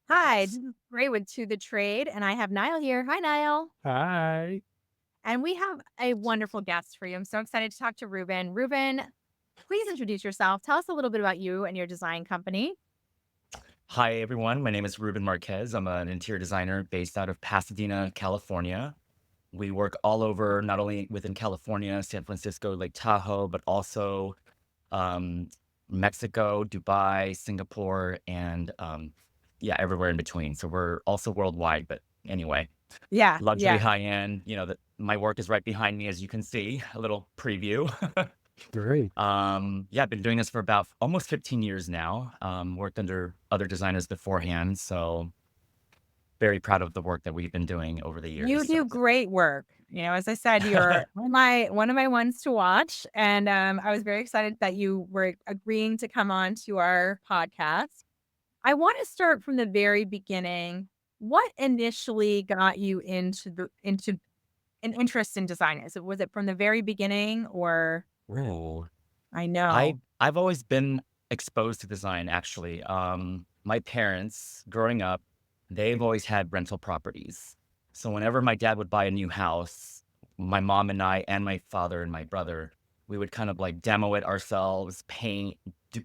Hi, this is Ray with To the Trade, and I have Nile here. Hi, Nile. Hi. And we have a wonderful guest for you. I'm so excited to talk to Ruben. Ruben, please introduce yourself. Tell us a little bit about you and your design company. Hi, everyone. My name is Ruben Marquez. I'm an interior designer based out of Pasadena, California. We work all over, not only within California, San Francisco, Lake Tahoe, but also um, Mexico, Dubai, Singapore, and yeah, everywhere in between. So we're also worldwide. But anyway, Yeah, luxury yeah. high end. My work is right behind me, as you can see. A little preview. Great. Yeah, I've been doing this for about almost 15 years now. Worked under other designers beforehand, so very proud of the work that we've been doing over the years. You So do great work. As I said, you're one of my ones to watch. And I was very excited that you were agreeing to come on to our podcast. I want to start from the very beginning. What initially got you into an interest in design? Was it from the very beginning or Ooh. I I know. I've always been exposed to design actually. My parents growing up, they've always had rental properties. So whenever my dad would buy a new house, my mom and I and my father and my brother, we would kind of like demo it ourselves, paint,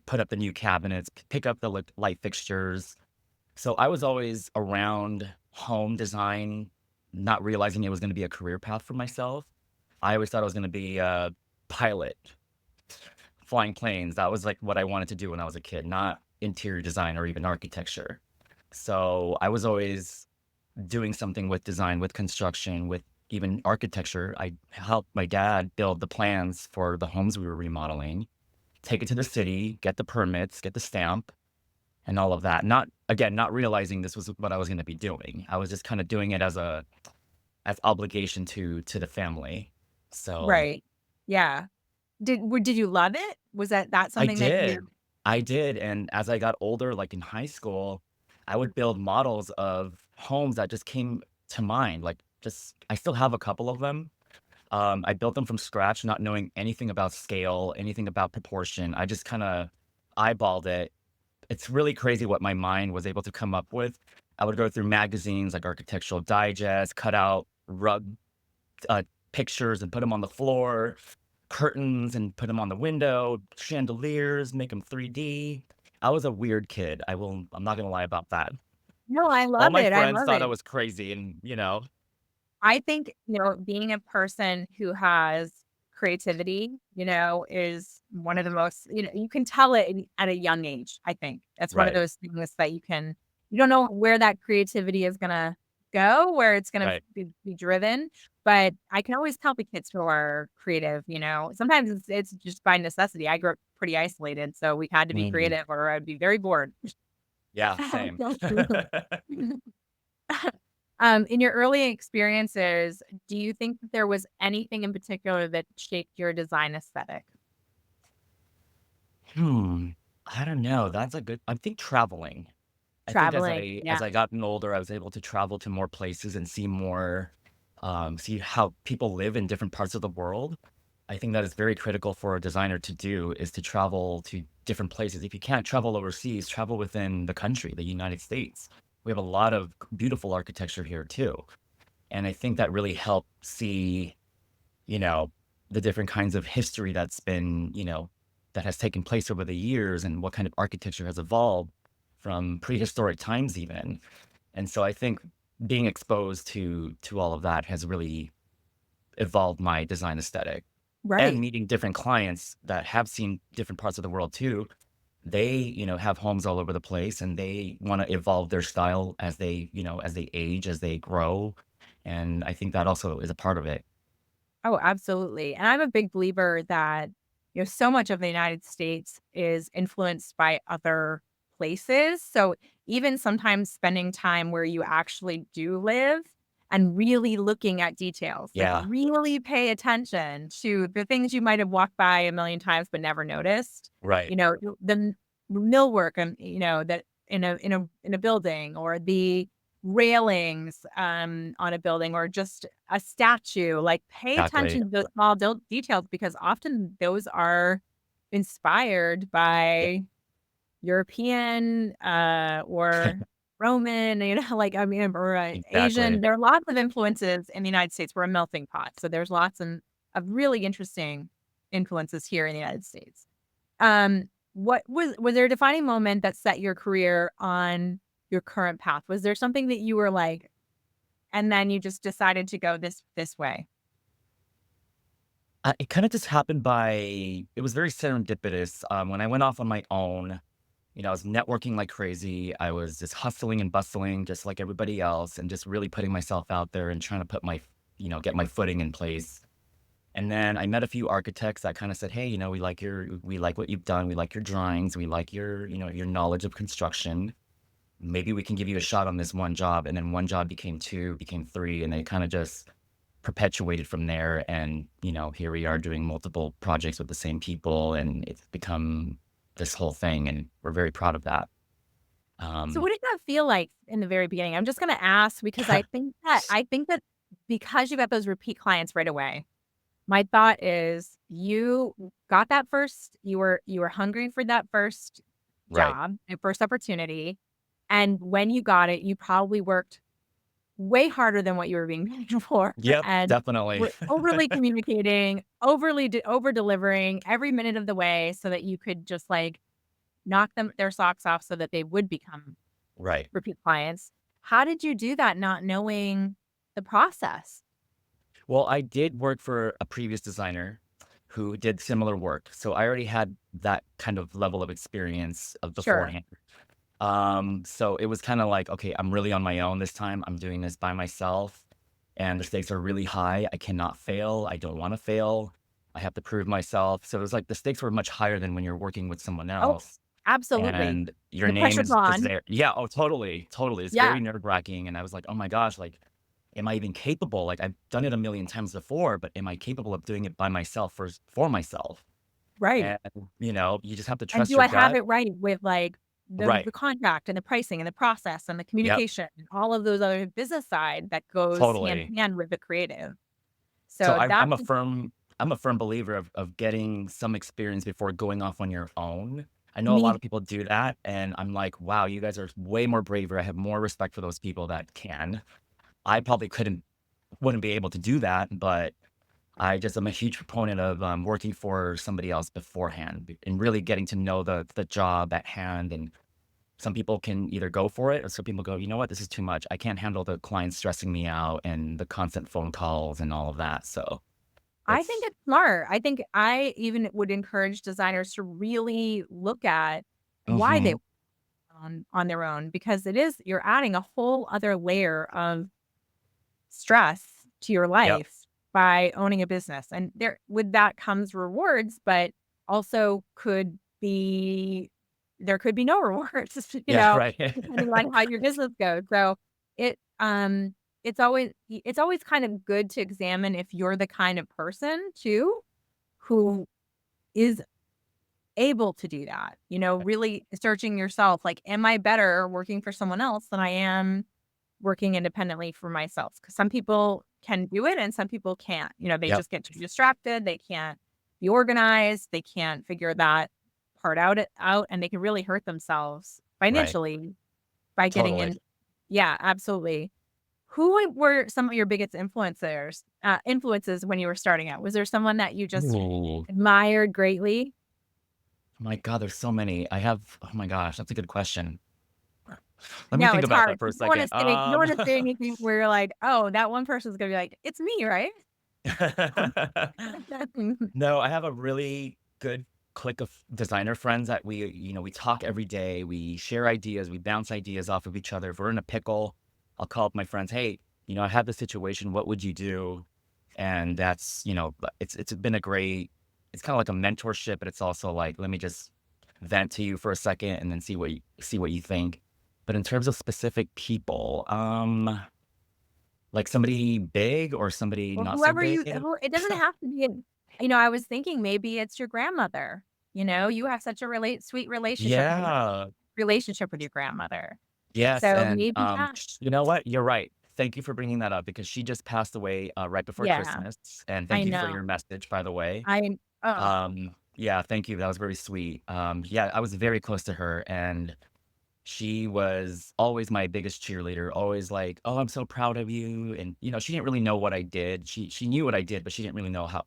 put up the new cabinets, pick up the light fixtures. So I was always around home design, not realizing it was going to be a career path for myself. I always thought I was going to be a pilot, flying planes. That was like what I wanted to do when I was a kid, not interior design or even architecture. So I was always doing something with design, with construction, with even architecture. I helped my dad build the plans for the homes we were remodeling, take it to the city, get the permits, get the stamp, and all of that. Not again, not realizing this was what I was going to be doing. I was just kind of doing it as obligation to the family. So Right. Yeah. Did you love it? Was that I something that you did. I did, and as I got older, like in high school, I would build models of homes that just came to mind, like, just I still have a couple of them. I built them from scratch, not knowing anything about scale, anything about proportion. I just kinda eyeballed it. It's really crazy what my mind was able to come up with. I would go through magazines like Architectural Digest, cut out rug uh, pictures and put them on the floor, curtains and put them on the window, chandeliers, make them 3D. I was a weird kid. I'm not gonna lie about that. No, I All love my it. I friends love thought I it. was crazy and, I think, being a person who has creativity, is one of the most, you can tell it at a young age, I think. That's one of right, those things that you don't know where that creativity is gonna go, where it's gonna right. be driven. But I can always tell the kids who are creative, sometimes it's just by necessity. I grew up pretty isolated, so we had to be Mhm. creative or I'd be very bored. Yeah, same. In your early experiences, do you think that there was anything in particular that shaped your design aesthetic? Hmm, I don't know, that's a good I think traveling. I think as Traveling, I as yeah. I gotten older, I was able to travel to more places and see more, see how people live in different parts of the world. I think that is very critical for a designer to do is to travel to different places. If you can't travel overseas, travel within the country, the United States. We have a lot of beautiful architecture here too. And I think that really helped see, you know, the different kinds of history that's been, that has taken place over the years and what kind of architecture has evolved from prehistoric times even. And so I think being exposed to all of that has really evolved my design aesthetic. And Right. meeting different clients that have seen different parts of the world too. They, have homes all over the place and they want to evolve their style as as they age, as they grow. And I think that also is a part of it. Oh, absolutely. And I'm a big believer that, so much of the United States is influenced by other places. So even sometimes spending time where you actually do live and really looking at details, like Yeah, really pay attention to the things you might have walked by a million times but never noticed. right. The millwork and that in a building or the railings on a building or just a statue, like, pay Exactly. attention to the small details because often those are inspired Yeah. by European, or Roman, like, I mean, or Exactly. Asian. There are lots of influences in the United States. We're a melting pot. So there's lots of really interesting influences here in the United States. What was there a defining moment that set your career on your current path? Was there something that you were like, and then you just decided to go this way? It kind of just happened by, it was very serendipitous. When I went off on my own, I was networking like crazy. I was just hustling and bustling just like everybody else and just really putting myself out there and trying to put get my footing in place. And then I met a few architects that kind of said, "Hey, we like what you've done. We like your drawings. We like your knowledge of construction. Maybe we can give you a shot on this one job." And then one job became two, became three, and they kind of just perpetuated from there. And, here we are doing multiple projects with the same people, and it's become this whole thing. And we're very proud of that. So Um, what did that feel like in the very beginning? I'm just gonna ask because I think that because you got those repeat clients right away, my thought is you got that first you were hungry for that first right. job and first opportunity, and when you got it, you probably worked way harder than what you were being paid for, Yep, and definitely. were overly communicating, over delivering every minute of the way so that you could just, like, knock them their socks off so that they would become Right. repeat clients. How did you do that not knowing the process? Well, I did work for a previous designer who did similar work. So I already had that kind of level of experience of Sure. beforehand. So it was kind of like, okay, I'm really on my own this time. I'm doing this by myself, and the stakes are really high. I cannot fail. I don't want to fail. I have to prove myself. So it was like the stakes were much higher than when you're working with someone Oh, else absolutely. and your The name pressure's is on. there. Yeah, oh, totally, totally. It's Yeah, very nerve-wracking, and I was like, "Oh my gosh, like, am I even capable? Like, I've done it a million times before, but am I capable of doing it by myself for myself?" right. And, you just have to And trust do your I have gut. it right with, like, Right. the contract and the pricing and the process and the Yep. communication and all of those other business side that goes hand Totally. in hand with the creative. So So that's I'm a firm believer of getting some experience before going off on your own. I know a lot me of people do that, and I'm like, "Wow, you guys are way more braver." I have more respect for those people that can. I probably wouldn't be able to do that, but I just am a huge proponent of, working for somebody else beforehand and really getting to know the job at hand. And some people can either go for it, or some people go, "You know what? This is too much. I can't handle the clients stressing me out and the constant phone calls and all of that." So I think it's it's smart. I think I even would encourage designers to really look at why they Mhm. on their own because it is you're adding a whole other layer of stress to your Yep. life by owning a business. And there with that comes rewards, but also there could be no rewards, Yeah, right. depending on how your business goes. So it it's always kind of good to examine if you're the kind of person too who is able to do that. Really searching yourself like, am I better working for someone else than I am working independently for myself? Because some people can do it and some people can't. They Yep, just get too distracted. They can't be organized. They can't figure that part out, and they can really hurt themselves right. financially by getting Totally. in. Yeah, absolutely. Who were some of your biggest influences when you were starting out? Was there someone that you just Ooh. admired greatly? My god, there's so many. Oh my gosh, that's a good question. Let me No, think it's about hard that for a because second. you don't wanna say anything where you're like, "Oh, that one person's gonna be like, 'It's me, right?'" No, I have a really good clique of designer friends that we talk every day. We share ideas. We bounce ideas off of each other. If we're in a pickle, I'll call up my friends. Hey, I have this situation. What would you do? And that's, it's been a great, it's kind of like a mentorship, but it's also like, let me just vent to you for a second and then see what you think. But in terms of specific people, like somebody big or somebody Well, not so whoever big. it doesn't have to be I was thinking maybe it's your grandmother, you have such a sweet Yeah. relationship with your grandmother. Yes, So and, maybe that. you know what? You're right. Thank you for bringing that up because she just passed away, right before Yeah, Christmas, and I thank you for know. your message, by the way. I oh, Yeah, thank you, that was very sweet. Yeah, I was very close to her, and She was always my biggest cheerleader, always like, "Oh, I'm so proud of you." And, she didn't really know what I did. She knew what I did, but she didn't really know how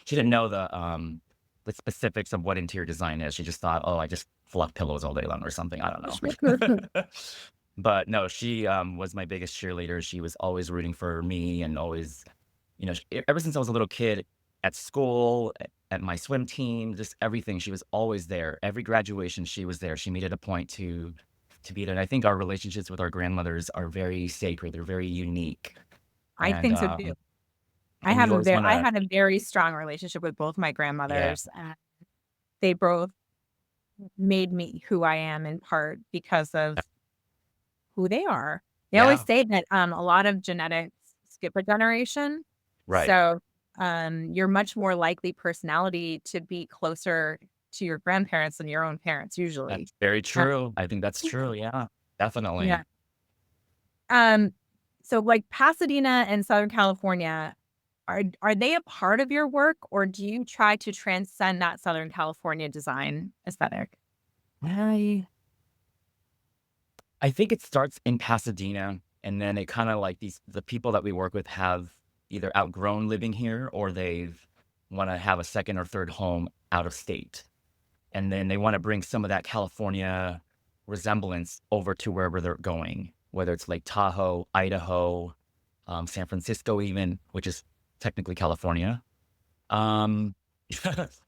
she didn't know the specifics of what interior design is. She just thought, "Oh, I just fluff pillows all day long or something." I don't know. But no, she was my biggest cheerleader. She was always rooting for me and always, ever since I was a little kid at school, at my swim team, just everything. She was always there. Every graduation, she was there. She made it a point to be there. And I think our relationships with our grandmothers are very sacred. They're very unique, I and think so too. we always want I to, had a very strong relationship with both my yeah, grandmothers, and they both made me who I am in part because of who they are. They always yeah, say that, a lot of genetics skip a generation, right. so, you're much more likely personality to be closer to your grandparents than your own parents usually. That's very Uh, true. I think that's true. Yeah, definitely. yeah. Um, so, like, Pasadena and Southern California, are they a part of your work, or do you try to transcend that Southern California design aesthetic? I I think it starts in Pasadena, and then it kinda like the people that we work with have either outgrown living here or they've wanna have a second or third home out of state, and then they wanna bring some of that California resemblance over to wherever they're going, whether it's Lake Tahoe, Idaho, San Francisco even, which is technically California. Um,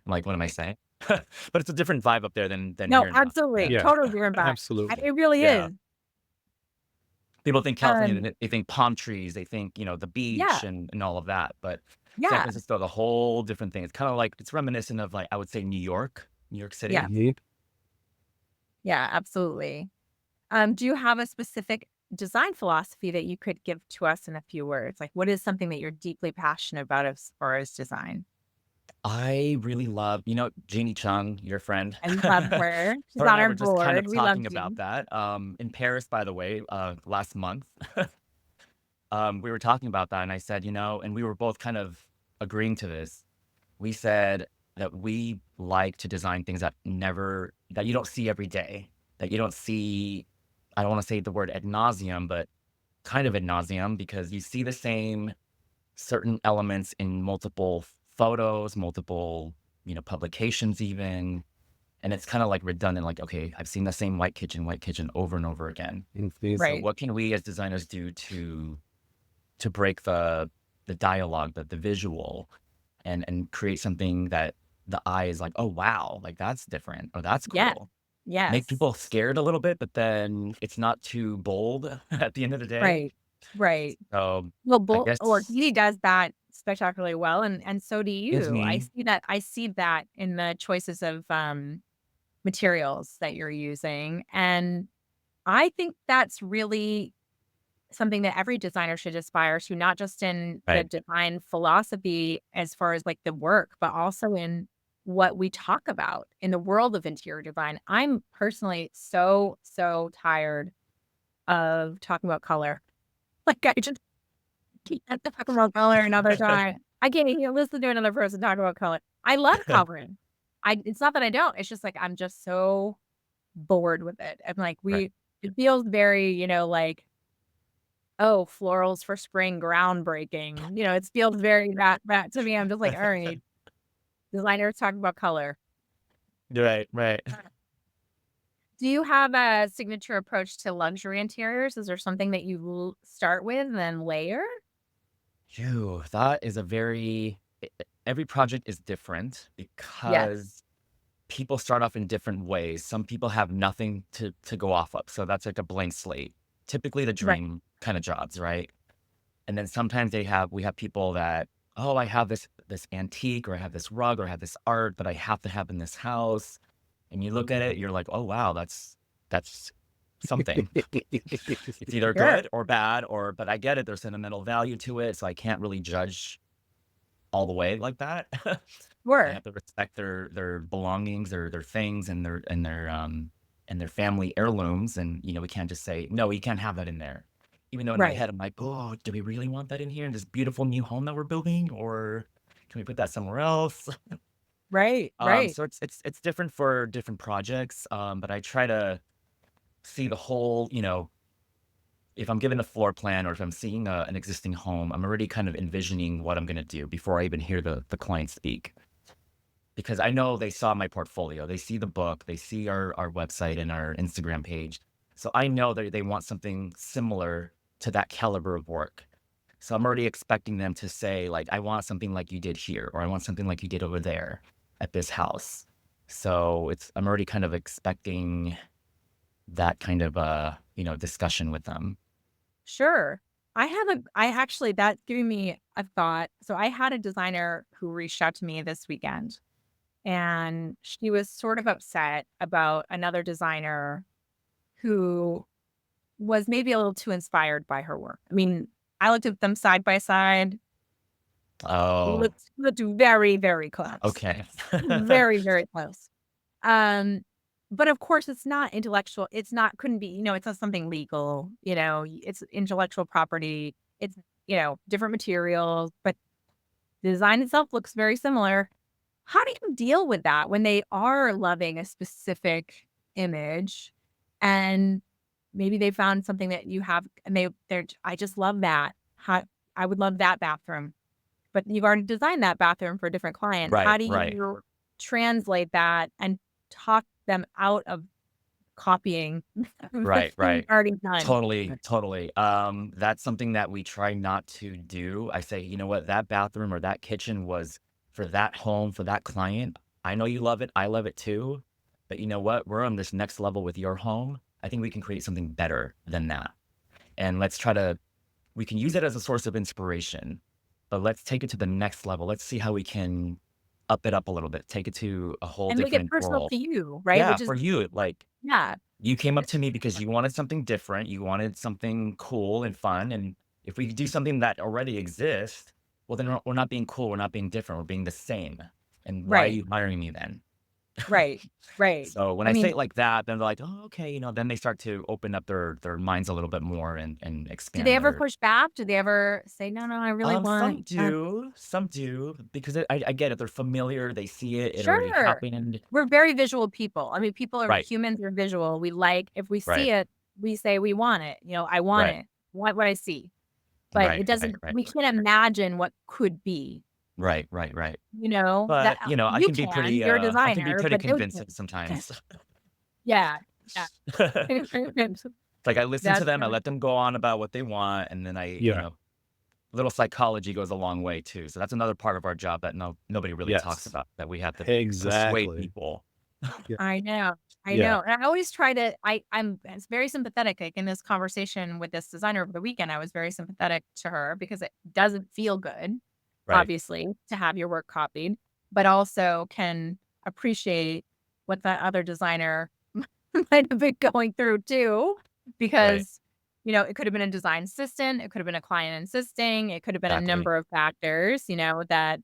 like, what am I saying? But it's a different vibe up there than No, here in absolutely, Pasadena. Yeah, totally different vibe. absolutely. It really Yeah. is. People think California, Um, they think palm trees, they think, the yeah, beach and all of that, but San yeah, Francisco, the whole different thing. It's kinda like it's reminiscent of, like, I would say New York yeah, City. Mhm. yeah, absolutely. Do you have a specific design philosophy that you could give to us in a few words? Like, what is something that you're deeply passionate about as far as design? I really love, Jeannie Chung, your friend. I love her. She's Her and on I our were just kind board. of We love talking about Jean. that, in Paris, by the way, last month. We were talking about that, and I said, and we were both kind of agreeing to this. We said that we like to design things that you don't see every day, that you don't see. I don't want to say the word ad nauseum, but kind of ad nauseum because you see the same certain elements in multiple photos, multiple, publications even. And it's kind of like redundant, like, okay, I've seen the same white kitchen over and over again. Indeed. So Right. what can we as designers do to break the dialogue, the visual, and create something that the eye is like, "Oh, wow, like, that's different, or that's Yeah. cool." Make Yes. people scared a little bit, but then it's not too bold at the end of the day. Right. Right. So, Well, I Or guess he does that spectacularly well, and so do is you. me. I see that in the choices of, materials that you're using, and I think that's really something that every designer should aspire to, not just in the Right. design philosophy as far as, like, the work, but also in what we talk about in the world of interior design. I'm personally so, so tired of talking about color. Like, I just can't talk about color another time. I can't even listen to another person talk about color. I love coloring. It's not that I don't, it's just, like, I'm just so bored with it. I'm like, Right. it feels very, like, "Oh, florals for spring, groundbreaking." It feels very that to me. I'm just like, "All right, designers talking about color." Right, right. Do you have a signature approach to luxury interiors? Is there something that you start with and then layer? Phew, that is a very every project is different Yes, because people start off in different ways. Some people have nothing to go off of, so that's like a blank slate. Typically the right. dream kinda jobs, right? And then sometimes we have people that, "Oh, I have this antique, or I have this rug, or I have this art that I have to have in this house." And you look at it, you're like, "Oh, wow, that's something." It's either Sure, good or bad, but I get it, there's sentimental value to it, so I can't really judge all the way like that. I sure. have to respect their belongings, their things, and their family heirlooms, and, we can't just say, "No, you can't have that in there." Even though in my Right. head, I'm like, "Oh, do we really want that in here in this beautiful new home that we're building, or can we put that somewhere else?" Right, right. So it's different for different projects, but I try to see the whole, if I'm given a floor plan or if I'm seeing an existing home, I'm already kind of envisioning what I'm going to do before I even hear the client speak. Because I know they saw my portfolio, they see the book, they see our website and our Instagram page. So I know that they want something similar to that caliber of work. So I'm already expecting them to say, like, I want something like you did here, or I want something like you did over there at this house. So I'm already kind of expecting that kind of discussion with them. Sure. I actually that's giving me a thought. So I had a designer who reached out to me this weekend, and she was sort of upset about another designer who was maybe a little too inspired by her work. I mean, I looked at them side by side, Oh, looked very, very close. okay. Very, very close. Um, but of course it's not intellectual. It's not couldn't be, it's not something legal, it's intellectual property. It's, different materials, but the design itself looks very similar. How do you deal with that when they are loving a specific image and maybe they found something that you have and I just love that. I would love that bathroom, but you've already designed that bathroom for a different client. Right, How do right. you translate that and talk them out of copying the Right, thing right. already done? Totally, totally. That's something that we try not to do. I say, you know what, that bathroom or that kitchen was for that home, for that client. I know you love it. I love it too. But you know what? We're on this next level with your home. I think we can create something better than that. And we can use it as a source of inspiration, but let's take it to the next level. Let's see how we can up it up a little bit, take it to a whole And make it different personal world. to you, right? Yeah, Which is for you, like yeah, you came up to me because you wanted something different, you wanted something cool and fun, and if we do something that already exists, well, then we're not being cool, we're not being different, we're being the same. And why are right, you hiring me then? right, right. So when I I say mean, it like that, then they're like, "Oh, okay," then they start to open up their minds a little bit more and do they expand ever their. push back? Do they ever say, "No, no, I really want" Some do, because I get it, they're familiar, they see it, it already Sure. happened. We're very visual people. I mean, Right, humans are visual. We like if we right, see it, we say we want it. I want right, it. Want what I see. But right, it right, doesn't right, we can't imagine what could be, right, right, right. that But, you can. You're a I can be designer, pretty but they convincing can't. sometimes. Yeah, yeah. Like, I listen to That's them, I really let them go on about what they want, and then Yeah. little psychology goes a long way too. So that's another part of our job that nobody really talks Yes. about, that we have to persuade Exactly. people. Yeah. I know. I Yeah. know. And I always try to I'm it's very sympathetic. Like in this conversation with this designer over the weekend, I was very sympathetic to her because it doesn't feel good, Right, obviously, to have your work copied, but also can appreciate what that other designer might have been going through too. right, Because, it could have been a design assistant, it could have been a client insisting, it could have been a exactly. number of factors, that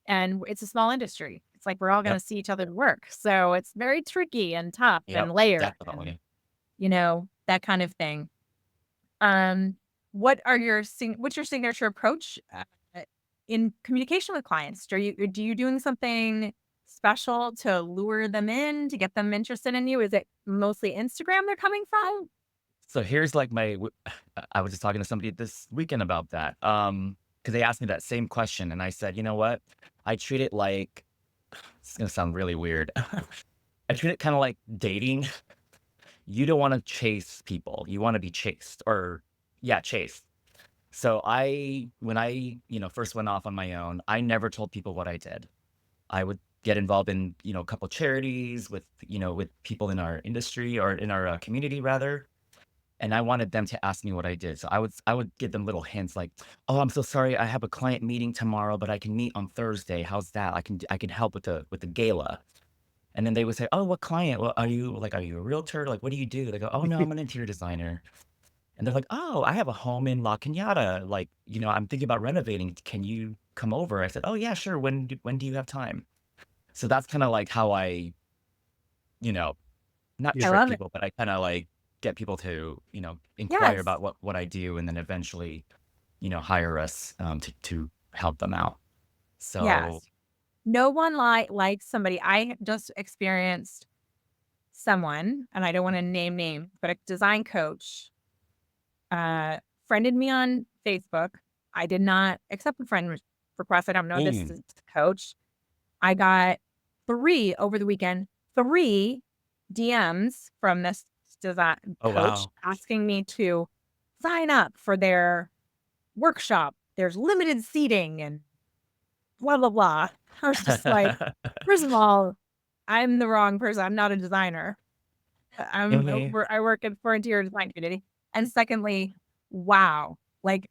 and it's a small industry. It's like we're all Yep, gonna see each other's work. So it's very tricky and tough yep, and layered and, definitely. that kind of thing. What's your signature approach, in communication with clients? Do you doing something special to lure them in, to get them interested in you? Is it mostly Instagram they're coming from? So here's like I was just talking to somebody this weekend about that. Because they asked me that same question, and I said, you know what? I treat it like it's gonna sound really weird. I treat it kind of like dating. You don't want to chase people. You want to be chased, or yeah, chased. So when I, first went off on my own, I never told people what I did. I would get involved in, a couple charities with people in our industry or in our community rather. And I wanted them to ask me what I did. So I would give them little hints like, "Oh, I'm so sorry. I have a client meeting tomorrow, but I can meet on Thursday. How's that? I can help with the gala." And then they would say, "Oh, what client? Well, are you a realtor? Like, what do you do?" They go, "Oh, no, I'm an interior designer." And they're like, "Oh, I have a home in La Cañada. Like, I'm thinking about renovating. Can you come over?" I said, "Oh, yeah, sure. When do you have time?" So that's kind of like how I, you know, not Yeah. I trick love it. people, but I kind of like get people to, inquire Yes. about what I do, and then eventually, hire us to help them out. So Yes. no one likes somebody. I just experienced someone, and I don't want to name names, but a design coach uh friended me on Facebook. I did not accept the request. I don't know this Mm. is coach. I got 3 over the weekend, 3 DMs from this design Oh, coach wow. asking me to sign up for their workshop. There's limited seating and blah, blah, blah. I was just like, first of all, I'm the wrong person. I'm not a designer. Mhm. I work for interior design community. And secondly, wow, like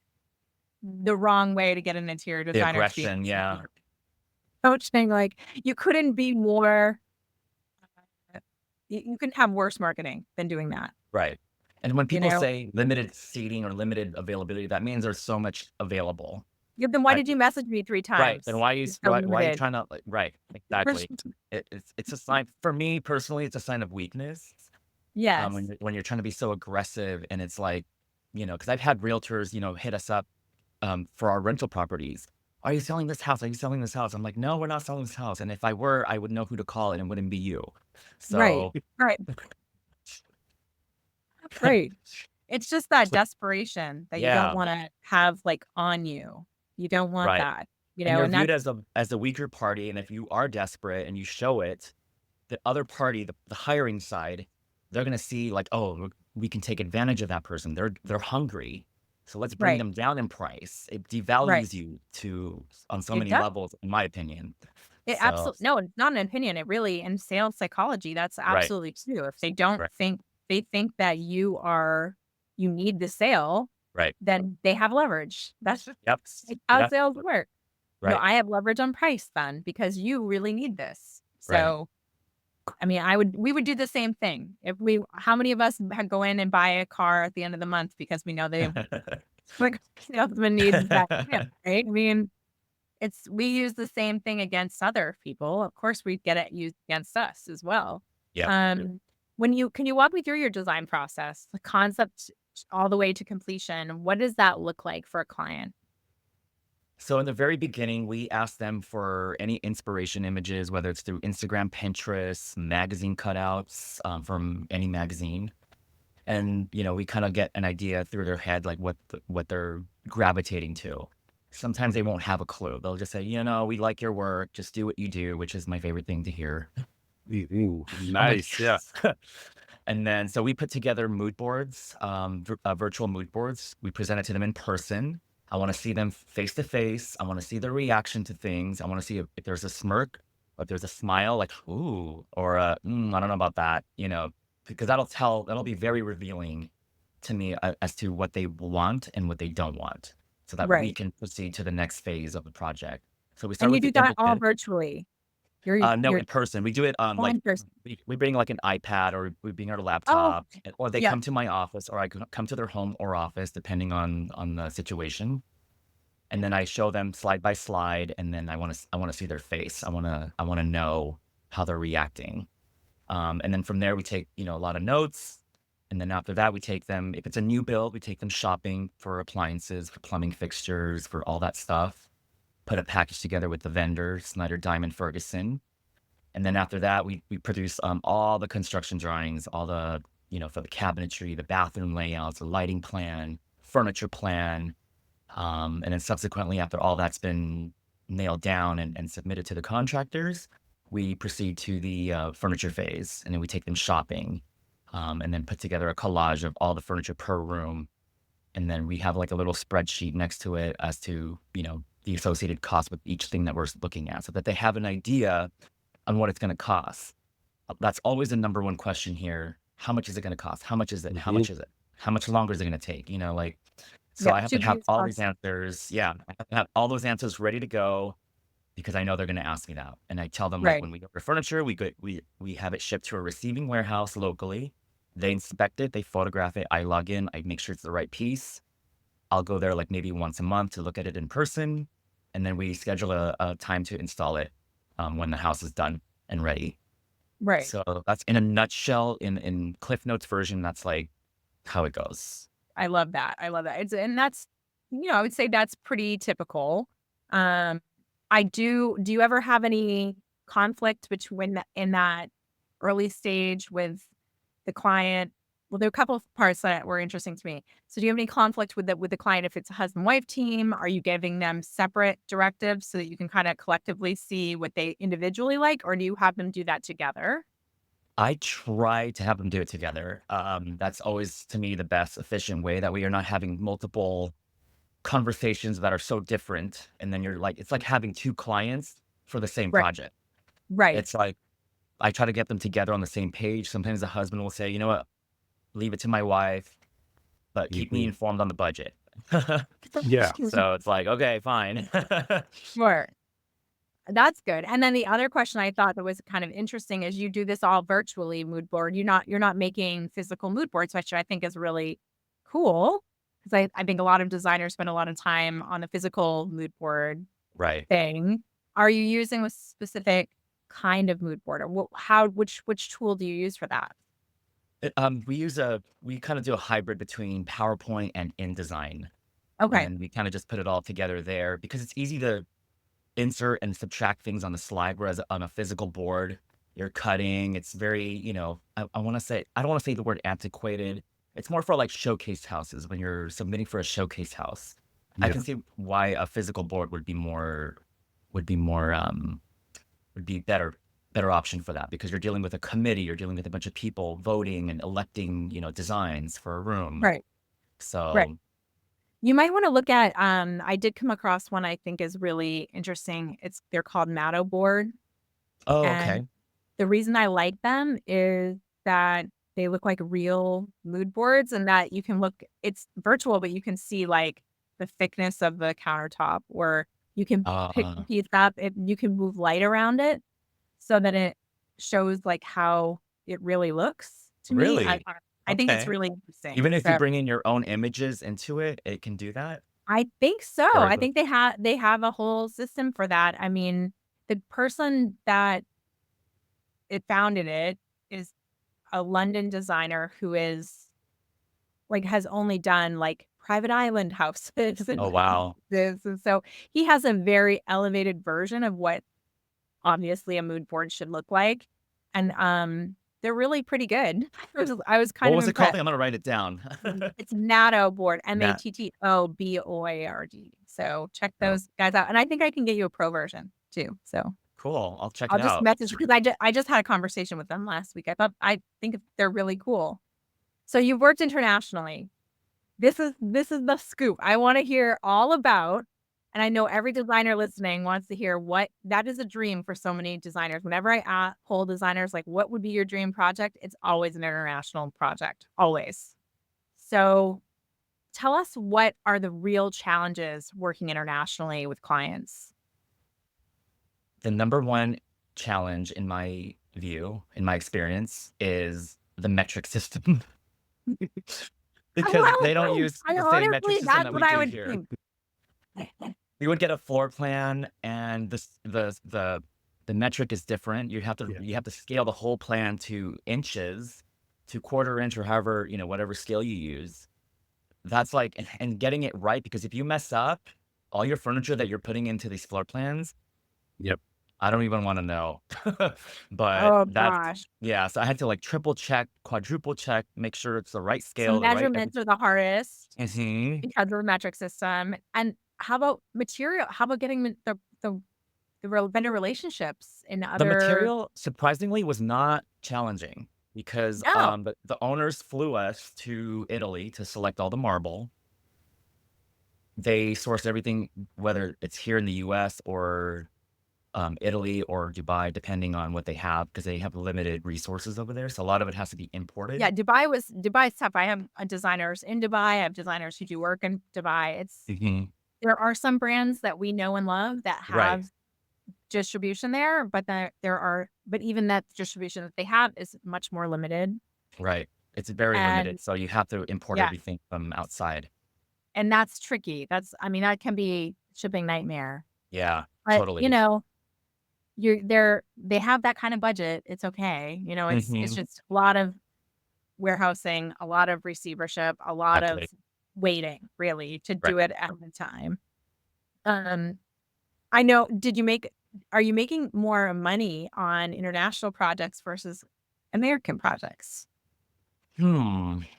the wrong way to get an interior The designer to be aggression, yeah. coaching. Like you couldn't be more. You couldn't have worse marketing than doing that. Right. And when You people know. say limited seating or limited availability, that means there's so much available. Yeah, then why I did you message me 3 Right, then times? You're so why are you limited. trying to, like, right, exactly. It's a sign for me personally, it's a sign of weakness, Yes. when you're trying to be so aggressive and it's like, because 'cause I've had realtors, hit us up, for our rental properties. "Are you selling this house? Are you selling this house?" I'm like, "No, we're not selling this house," and if I were, I would know who to call and it wouldn't be you. Right. So Right. Right. It's just that desperation that you don't yeah, wanna have, like, on you. You don't want right. that, And you're and viewed that's as a weaker party, and if you are desperate and you show it, the other party, the hiring side, they're gonna see like, "Oh, we can take advantage of that person. They're hungry, so let's bring right, them down in price." It right. devalues you on so It many does. levels, in my opinion. It So absolutely no, it's not an opinion. It really in sales psychology, that's right, absolutely true. If they don't right, think they think that you need the sale, right. then they have leverage. That's just Yep, like how yep, sales work. right, I have leverage on price then because you really need this. right. So, I mean, we would do the same thing. If we how many of us go in and buy a car at the end of the month because we know they like husband needs that sale, right? I mean, we use the same thing against other people. Of course, we get it used against us as well. Yep. Um, can you walk me through your design process, the concept all the way to completion? What does that look like for a client? So in the very beginning, we asked them for any inspiration images, whether it's through Instagram, Pinterest, magazine cutouts, from any magazine. And, we kind of get an idea through their head, like what they're gravitating to. Sometimes they won't have a clue. They'll just say, we like your work. Just do what you do, which is my favorite thing to hear. Ooh, I'm like, nice. Yeah. and then so we put together mood boards, virtual mood boards. We presented to them in person. I want to see them face to face. I want to see their reaction to things. I want to see if there's a smirk, or if there's a smile, like "ooh," or I don't know about that," because that'll be very revealing to me, as to what they want and what they don't want, so that we Right. can proceed to the next phase of the project. So we start And you with do the that all images. virtually. No, You're in person. We do it on, all like, in person. we bring, like, an iPad, or we bring our Oh, laptop, or they yeah. come to my office, or I come to their home or office, depending on the situation, and then I show them slide by slide, and then I wanna see their face. I wanna know how they're reacting. And then from there, we take, a lot of notes, and then after that, we take them if it's a new build, we take them shopping for appliances, for plumbing fixtures, for all that stuff, put a package together with the vendor, Snyder, Diamond, Ferguson. And then after that, we produce, all the construction drawings, all the, for the cabinetry, the bathroom layouts, the lighting plan, furniture plan. And then subsequently, after all that's been nailed down and submitted to the contractors, we proceed to the, furniture phase, and then we take them shopping, and then put together a collage of all the furniture per room. And then we have like a little spreadsheet next to it as to, the associated cost with each thing that we're looking at, so that they have an idea on what it's gonna cost. That's always the number one question here. How much is it gonna cost? How much is it? How Mhm. much is it? How much longer is it gonna take? So Yeah, I have to to have be all these possible. answers. Yeah, I have to have all those answers ready to go because I know they're gonna ask me that. And I tell them, like, Right. when we order furniture, we have it shipped to a receiving warehouse locally. They inspect it, they photograph it, I log in, I make sure it's the right piece. I'll go there, like, maybe once a month to look at it in person, and then we schedule a time to install it, when the house is done and ready. Right. So that's in a nutshell, in Cliff Notes version, that's, like, how it goes. I love that. I love that. I would say that's pretty typical. Um Do you ever have any conflict between in that early stage with the client? Well, there are a couple of parts that were interesting to me. So do you have any conflict with the client if it's a husband-wife team? Are you giving them separate directives so that you can kinda collectively see what they individually like, or do you have them do that together? I try to have them do it together. That's always, to me, the best efficient way. That way you're not having multiple conversations that are so different, and then you're like it's like having 2 clients for the same Right. project. Right. It's like I try to get them together on the same page. Sometimes the husband will say, "You know what? Leave it to my wife, but keep me Mhm. informed on the budget." Yeah. So it's like, "Okay, fine." Sure. That's good. And then the other question I thought that was kind of interesting is you do this all virtually mood board. You're not making physical mood boards, which I think is really cool. Because I think a lot of designers spend a lot of time on the physical mood board Right. thing. Are you using a specific kind of mood board or how which tool do you use for that? We kinda do a hybrid between PowerPoint and InDesign, Okay. and we kinda just put it all together there because it's easy to insert and subtract things on the slide, whereas on a physical board, you're cutting. It's very, I want to say, I don't want to say the word antiquated. It's more for like showcase houses when you're submitting for a showcase house. I Yeah. can see why a physical board would be more, would be better option for that because you're dealing with a committee, you're dealing with a bunch of people voting and electing, designs for a room. Right. Right. So, You might want to look at I did come across one I think is really interesting. They're called Matto board. oh, And okay. the reason I like them is that they look like real mood boards and that you can look it's virtual, but you can see, like, the thickness of the countertop, or you can pick the Uh, piece up, you can move light around it so that it shows, like, how it really looks to me. really? I think it's Okay. really interesting. Even if you So, bring in your own images into it, it can do that? I think so. Or I the think they have a whole system for that. I mean, the person that it founded it is a London designer who is like, has only done, like, private island houses oh, and wow. this, and so he has a very elevated version of what obviously a mood board should look like, and, they're really pretty good. I was kind What of was it called? impressed. I'm gonna write it down. It's Natto board, Nat Mattoboard, so check oh, those guys out, and I think I can get you a pro version too, so cool. I'll check I'll it just out. message because I just had a conversation with them last week. I think they're really cool. So you've worked internationally. This is the scoop. I wanna hear all about and I know every designer listening wants to hear what that is a dream for so many designers. Whenever I poll designers, like, "What would be your dream project?" It's always an international project, always. So, tell us what are the real challenges working internationally with clients? The number one challenge in my view, in my experience, is the metric system. Because they don't Well, use I the same metric honestly system that's that what we I do would here. think. We would get a floor plan and the metric is different. Yeah. You have to scale the whole plan to inches, to quarter inch or however, whatever scale you use. That's like and getting it right because if you mess up, all your furniture that you're putting into these floor plans, Yep. I don't even wanna know. But Oh that's gosh. yeah, so I had to, like, triple check, quadruple check, make sure it's the right So scale, the right every measurements are the hardest mhm. because of the metric system. And how about material? How about getting the vendor relationships in The other material, surprisingly, was not challenging because, No. the owners flew us to Italy to select all the marble. They sourced everything, whether it's here in the US or Italy or Dubai, depending on what they have, because they have limited resources over there. So a lot of it has to be Yeah, imported. Dubai's tough. I have, designers in Dubai, I have designers who do work in Dubai. Mhm. There are some brands that we know and love that Right, have distribution there, but but even that distribution that they have is much more limited. right. It's very And limited, so you have to import yeah, everything from outside. and that's tricky. I mean, that can be shipping nightmare. Yeah, But, totally. they have that kind of budget. It's okay. It's Mhm. just a lot of warehousing, a lot of receivership, a lot of Exactly. waiting really to Right. do it at the time. Um, I know. Are you making more money on international projects versus American projects?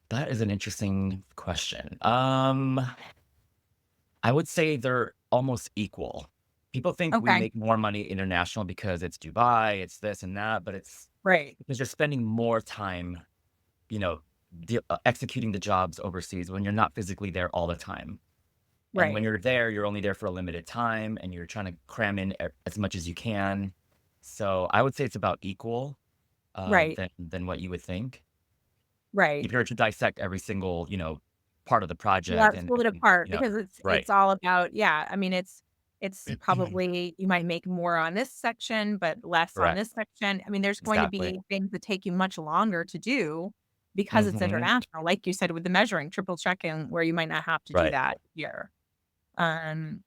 That is an interesting question. I would say they're almost equal. People think we Okay. make more money international because it's Dubai, it's this and that, but it's Right. because you're spending more time, you know, executing the jobs overseas when you're not physically there all the time. And when Right. you're there, you're only there for a limited time and you're trying to cram in as much as you can. So I would say it's about equal Right. than what you would think. Right. If you were to dissect every single, part of the project Let's and, pull it and apart you know, because right. it's all about, yeah, I mean, it's probably you might make more on this section, but less on Correct. this section. I mean, there's going to Exactly. be things that take you much longer to do because it's Hmm. international, like you said, with the measuring, triple checking, where you might not have to do Right. that here. Um,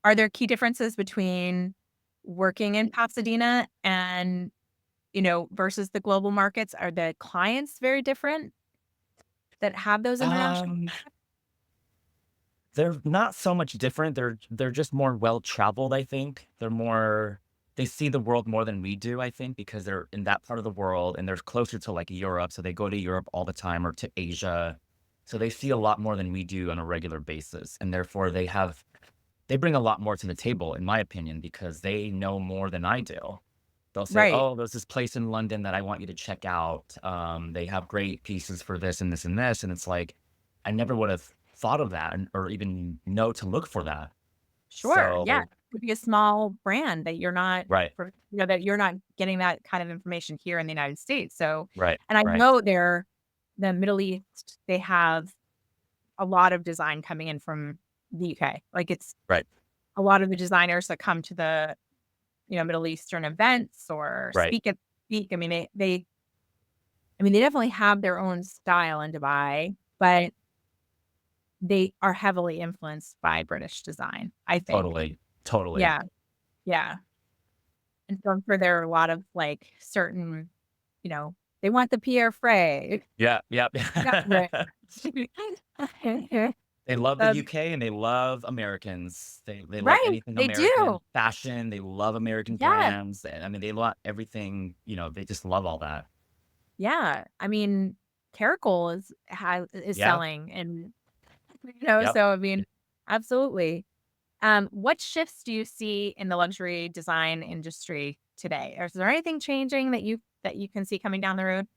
are there key differences between working in Pasadena and, versus the global markets? Are the clients very different that have those international? Um, they're not so much different. They're just more well-traveled, I think. They see the world more than we do, I think, because they're in that part of the world and they're closer to like Europe. So they go to Europe all the time or to Asia. So they see a lot more than we do on a regular basis. And therefore they bring a lot more to the table, in my opinion, because they know more than I do. They'll say, Right, "Oh, there's this place in London that I want you to check out. They have great pieces for this and this and this." And it's like, I never would have thought of that or even know to look for that. sure, yeah. So, It could be a small brand that right, that you're not getting that kind of information here in the United States, so right, and I right, know the Middle East, they have a lot of design coming in from the UK, like, it's right, a lot of the designers that come to the, Middle Eastern events or right. speak, I mean, they definitely have their own style in Dubai, but they are heavily influenced by British design, I think. Totally, totally. Yeah, yeah, and so I'm sure there are a lot of, like, certain, they want the Pierre Frey. Yeah, yep. Yeah, right. They love the Um, UK and they love Americans. They love right, anything they do. American, fashion, they love American Yeah, brands, and I mean, they love everything, they just love all that. yeah, I mean, Caracol is Yeah, selling and, yep. so, I mean, absolutely. What shifts do you see in the luxury design industry today? Is there anything changing that you can see coming down the road?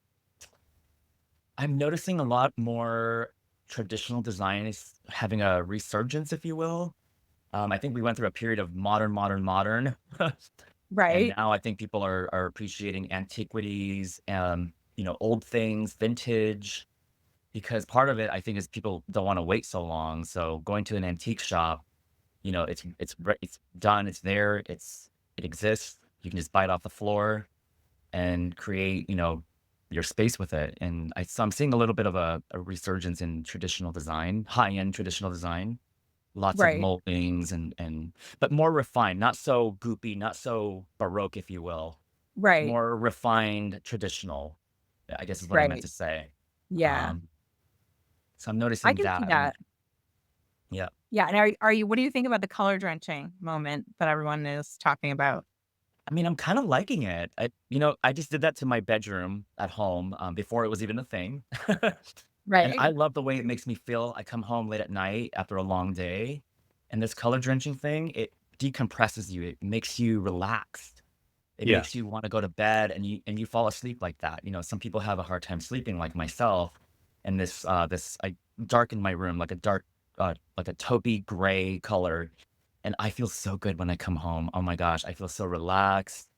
I'm noticing a lot more traditional design is having a resurgence, if you will. I think we went through a period of modern, modern, modern, and Right, now I think people are appreciating antiquities, old things, vintage. Because part of it, I think, is people don't want to wait so long. So going to an antique shop, it's done, it's there, it exists. You can just buy it off the floor and create, your space with it. And so I'm seeing a little bit of a resurgence in traditional design, high-end traditional design, lots of right, moldings but more refined, not so goopy, not so baroque, if you will, right, more refined, traditional, I guess is what I meant right. to say. Yeah, Um, so I'm I noticing can see that. that. Yeah. Yeah, and are you what do you think about the color drenching moment that everyone is talking about? I mean, I'm kind of liking it. I just did that to my bedroom at home before it was even a thing. And Right, I love the way it makes me feel. I come home late at night after a long day, and this color drenching thing, it decompresses you. It makes you relaxed. It Yeah. makes you want to go to bed and you fall asleep like that. Some people have a hard time sleeping, like myself. And I darken my room like a taupey gray color. And I feel so good when I come home. Oh my gosh, I feel so relaxed.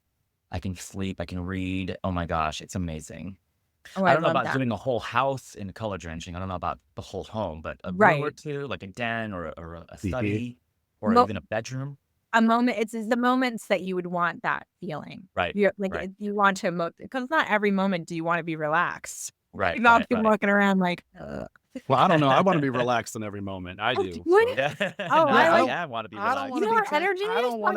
I can sleep, I can read. Oh my gosh, it's amazing. oh, I I don't know love about that. doing a whole house in color drenching. I don't know about the whole home, but a room or Right. two, like a den or a Mhm. study or Mo even a bedroom. A moment it's the moments that you would want that feeling. Right, You like, right, you want to because not every moment do you wanna be relaxed. right, You've not right, been right. walking around like, "Ugh." Well, I don't know. I want to be relaxed in every moment. I Oh, do. would So you? Yeah. Oh, No, yeah, really? I wanna be I don't You want to relaxed. be know, tense. energy I don't sometimes. want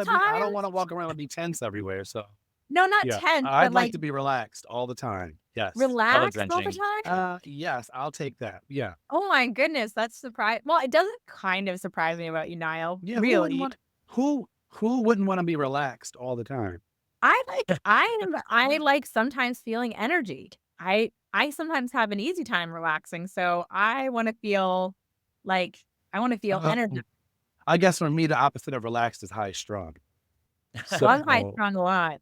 to walk around and be tense everywhere. So No, not yeah, tense, but, I'd like like, to be relaxed all the time. Yes. Color relaxed all the drenching. time? Yes, I'll take that. Yeah. Oh my goodness, that's surprise well, it doesn't kind of surprise me about you, Nile, Yeah, who wouldn't really. want who Who wouldn't want to be relaxed all the time? I like sometimes feeling energy. I sometimes have an easy time relaxing, so like I want to feel Uh, energy. I guess for me, the opposite of relaxed is high strung. Well, I'm high So strung a lot.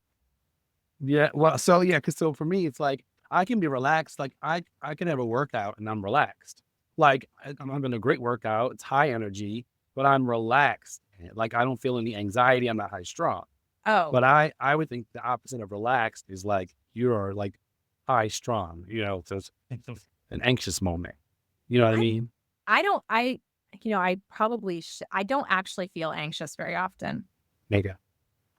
yeah, well, so yeah, because so for me, it's like I can be relaxed. Like I can have a workout and I'm relaxed. Like I'm having a great workout. It's high energy, but I'm relaxed. Like I don't feel any anxiety. I'm not high strung. Oh, But I would think the opposite of relaxed is like you're like high strung. So it's an anxious moment. You know what I I mean? I don't I probably I don't actually feel anxious very often. Maybe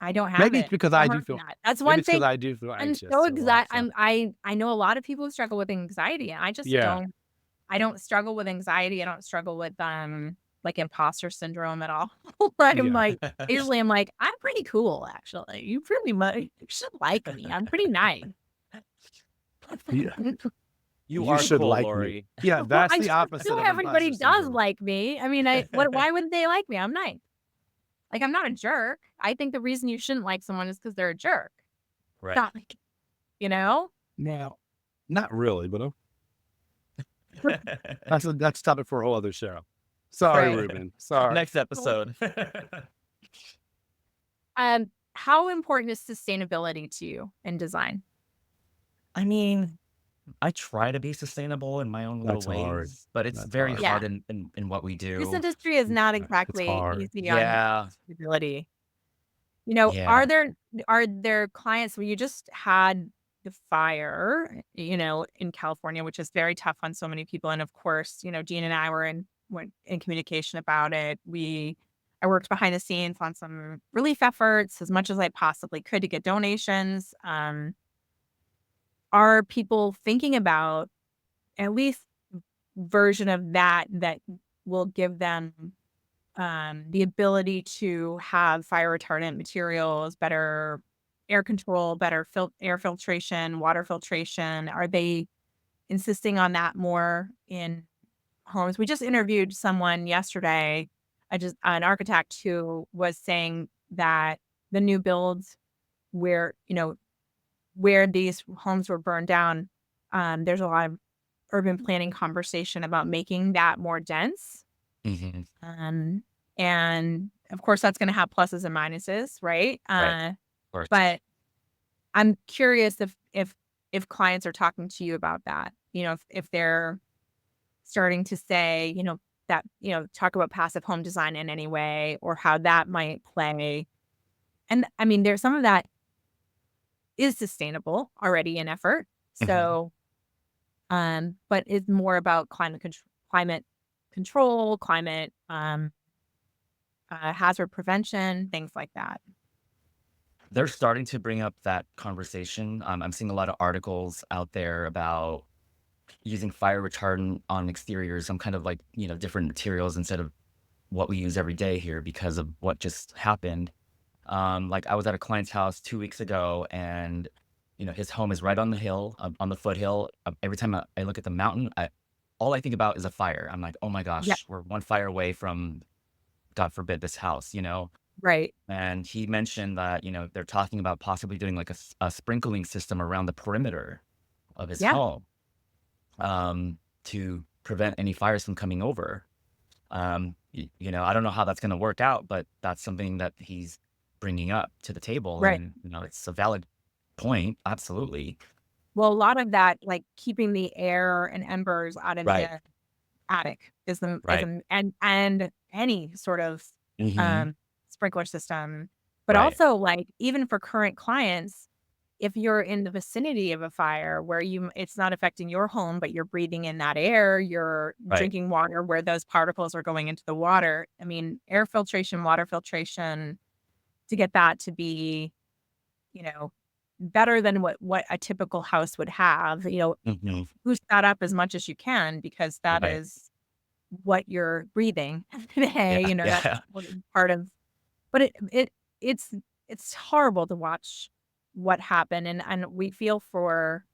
I don't have maybe it's it. because I'll I do hurt feel. that. That's Maybe one it's because thing. I do feel I'm anxious so a lot. exact. So I know a lot of people who struggle with anxiety, and I just yeah, don't. I don't struggle with anxiety. I don't struggle with like imposter syndrome at all. I'm yeah. like usually I'm like I'm pretty cool actually. You pretty much you should like me. I'm pretty nice. Yeah. You You are should cool, like me. Laurie. Yeah, Well, that's I the opposite feel of everybody imposter does syndrome. like me. I mean, I what? Why wouldn't they like me? I'm nice. Like I'm not a jerk. I think the reason you shouldn't like someone is because they're a jerk. Right. Not like you know. Now, not really, but that's a topic for a whole other show. Sorry, Right. Ruben. Sorry. Next episode. How important is sustainability to you in design? I mean, I try to be sustainable in my own little That's hard. ways, but it's That's very hard. Yeah, hard in what we this do. industry is not It's exactly hard. easy on Yeah. sustainability. Yeah. Are there clients where you just had the fire, in California, which is very tough on so many people, and of course, Gene and I went in communication about it. I worked behind the scenes on some relief efforts as much as I possibly could to get donations. Are people thinking about at least version of that will give them the ability to have fire retardant materials, better air control, better air filtration, water filtration? Are they insisting on that more in homes? We just interviewed someone yesterday, an architect who was saying that the new builds where, where these homes were burned down, there's a lot of urban planning conversation about making that more dense. Mhm. Um, and of course, that's going to have pluses and minuses, right? Right. Of course. But I'm curious if clients are talking to you about that. If they're starting to say, that talk about passive home design in any way, or how that might play. And I mean, there's some of that is sustainable already in effort. Mhm. So, but it's more about climate control, climate hazard prevention, things like that. They're starting to bring up that conversation. I'm seeing a lot of articles out there about using fire retardant on exteriors, some kind of like, different materials instead of what we use every day here because of what just happened. Like I was at a client's house 2 weeks ago and, his home is right on the hill, on the foothill. Every time I look at the mountain, all I think about is a fire. I'm like, oh my Yeah, gosh, we're one fire away from, God forbid, this house. right. And he mentioned that, they're talking about possibly doing like a sprinkling system around the perimeter of his Yeah, home, to prevent any fires from coming over. I don't know how that's going to work out, but that's something that he's bringing up to the table. right. And, it's a valid point. Absolutely. Well, a lot of that, like keeping the air and embers out of Right. the attic is Right. and any sort of Hmm. um sprinkler system. But Right. also like even for current clients, if you're in the vicinity of a fire where it's not affecting your home, but you're breathing in that air, you're Right. drinking water where those particles are going into the water. I mean, air filtration, water filtration, to get that to be, you know, better than what a typical house would have, Hmm. boost that up as much as you can because that Right. is what you're breathing today, Yeah. that's Yeah. part of but it's it's horrible to watch what happened, and we feel for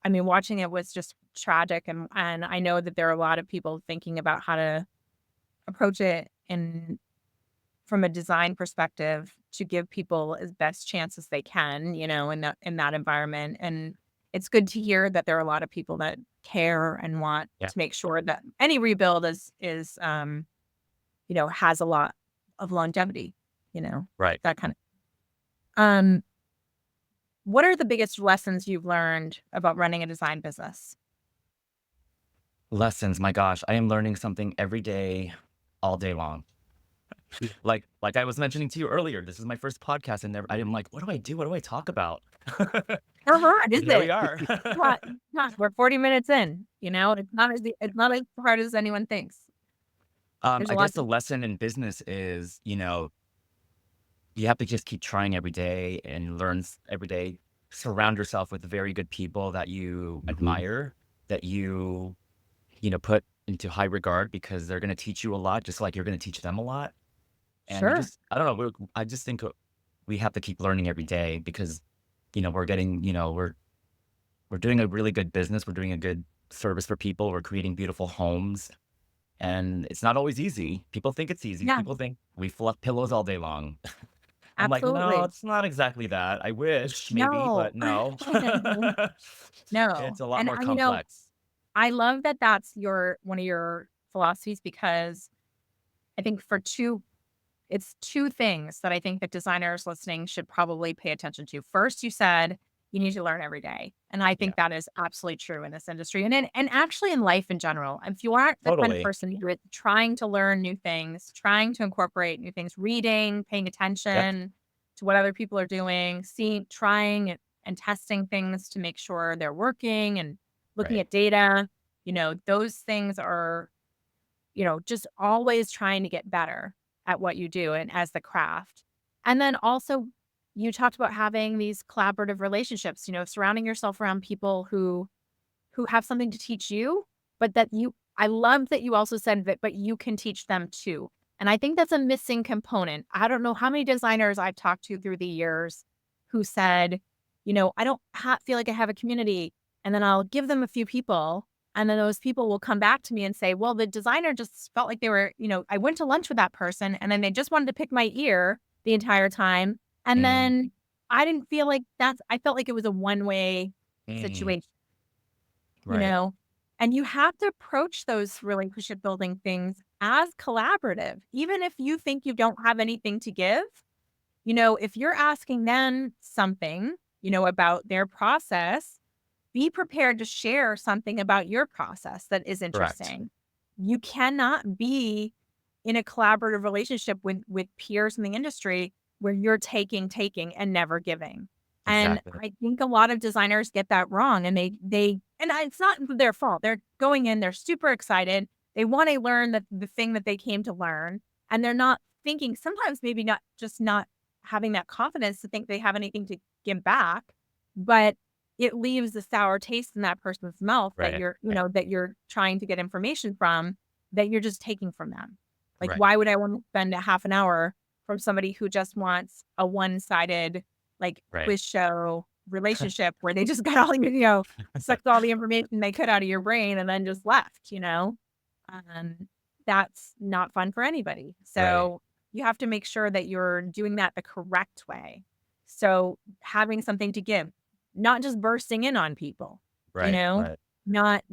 I mean, watching it was just tragic, and I know that there are a lot of people thinking about how to approach it and from a design perspective to give people as best chance as they can, in that environment. And it's good to hear that there are a lot of people that care and want Yeah. to make sure that any rebuild is has a lot of longevity, Right. that kind of. Um, what are the biggest lessons you've learned about running a design business? Lessons, my gosh, I am learning something every day, all day long. Like I was mentioning to you earlier, this is my first podcast, and I am like, what do I do? What do I talk about? How hard is And here we it? are. Not, we're 40 minutes in, it's not as hard as anyone thinks. There's a I lot guess to. the lesson in business is, you have to just keep trying every day and every day. Surround yourself with very good people that you Mhm. admire, that put into high regard because they're going to teach you a lot, just like you're going to teach them a lot. And Sure. I don't know, I just think we have to keep learning every day because, we're getting, we're doing a really good business. We're doing a good service for people. We're creating beautiful homes. And it's not always easy. People think it's easy. Yeah, People think we fluff pillows all day long. I'm like, no, absolutely. it's not exactly that. I wish maybe, No. but no. No. It's a lot And more complex. I love that that's one of your philosophies, because I think it's two things that I think that designers listening should probably pay attention to. First, you said you need to learn every day. And I Yeah, think that is absolutely true in this industry and actually in life in general. If you aren't the kind of totally. person who is trying to learn new things, trying to incorporate new things, reading, paying Yep. attention to what other people are doing, trying and testing things to make sure they're working and looking Right. at data, those things are, just always trying to get better at what you do and as the craft. And then also, you talked about having these collaborative relationships, surrounding yourself around people who have something to teach you, but I love that you also said that, but you can teach them too. And I think that's a missing component. I don't know how many designers I've talked to through the years who said, I don't feel like I have a community. And then I'll give them a few people. And then those people will come back to me and say, well, the designer just felt like they were, I went to lunch with that person and then they just wanted to pick my ear the entire time. And Mm, then I didn't feel like I felt like it was a one-way mm, situation, you right. know? And you have to approach those relationship building things as collaborative, even if you think you don't have anything to give. If you're asking them something, about their process, be prepared to share something about your process that is Correct. interesting. You cannot be in a collaborative relationship with peers in the industry where you're taking and never giving. And Exactly. I think a lot of designers get that wrong, and it's not their fault. They're going in, they're super excited. They want to learn the thing that they came to learn, and they're not thinking, sometimes maybe not having that confidence to think they have anything to give back, but it leaves a sour taste in that person's mouth that Right. Right. that you're trying to get information from, that you're just taking from them. Like, Right. why would I want to spend a half an hour from somebody who just wants a one-sided, like, Right. quiz show relationship where they just got all, sucked all the information they could out of your brain and then just left? Um, that's not fun for anybody. Right. So you have to make sure that you're doing that the correct way. So having something to give, not just bursting in on people, you Right. know, Right. not,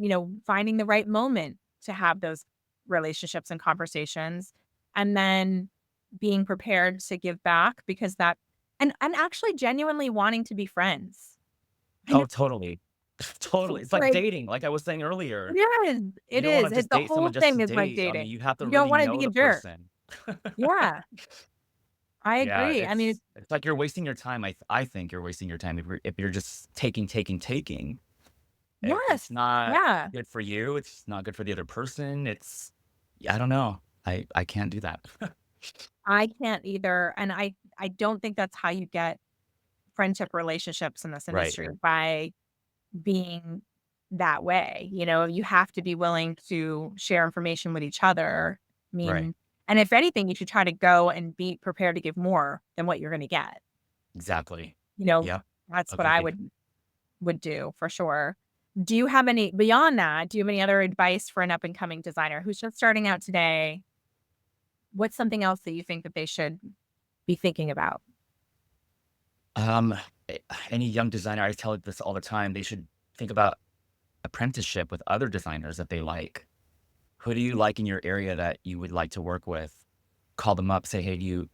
finding the right moment to have those relationships and conversations, and then being prepared to give back, because and actually genuinely wanting to be friends. I know, Oh, totally. Totally. It's like like, dating, like I was saying earlier. yes, You it don't wanna is. just The date whole someone just to thing is like date. I mean, dating. you have to You don't really want to be know a the jerk. person. Yeah, I Yeah, agree. I mean, it's like you're wasting your time. I think you're wasting your time if you're just taking. It's yes, not yeah. good for you. It's not good for the other person. Yeah, I don't know. I can't do that. I can't either, and I don't think that's how you get friendship relationships in this Right. industry, by being that way. You have to be willing to share information with each other. I Right. mean, and if anything, you should try to go and be prepared to give more than what you're going to get. Exactly. You know, Yep. that's what I Agreed. would do for sure. Do you have any beyond that? Do you have any other advice for an up and coming designer who's just starting out today? what's something else that you think that they should be thinking about? Um, any young designer, I tell this all the time, they should think about apprenticeship with other designers that they like. Who do you like in your area that you would like to work with? Call them up, say, hey, do you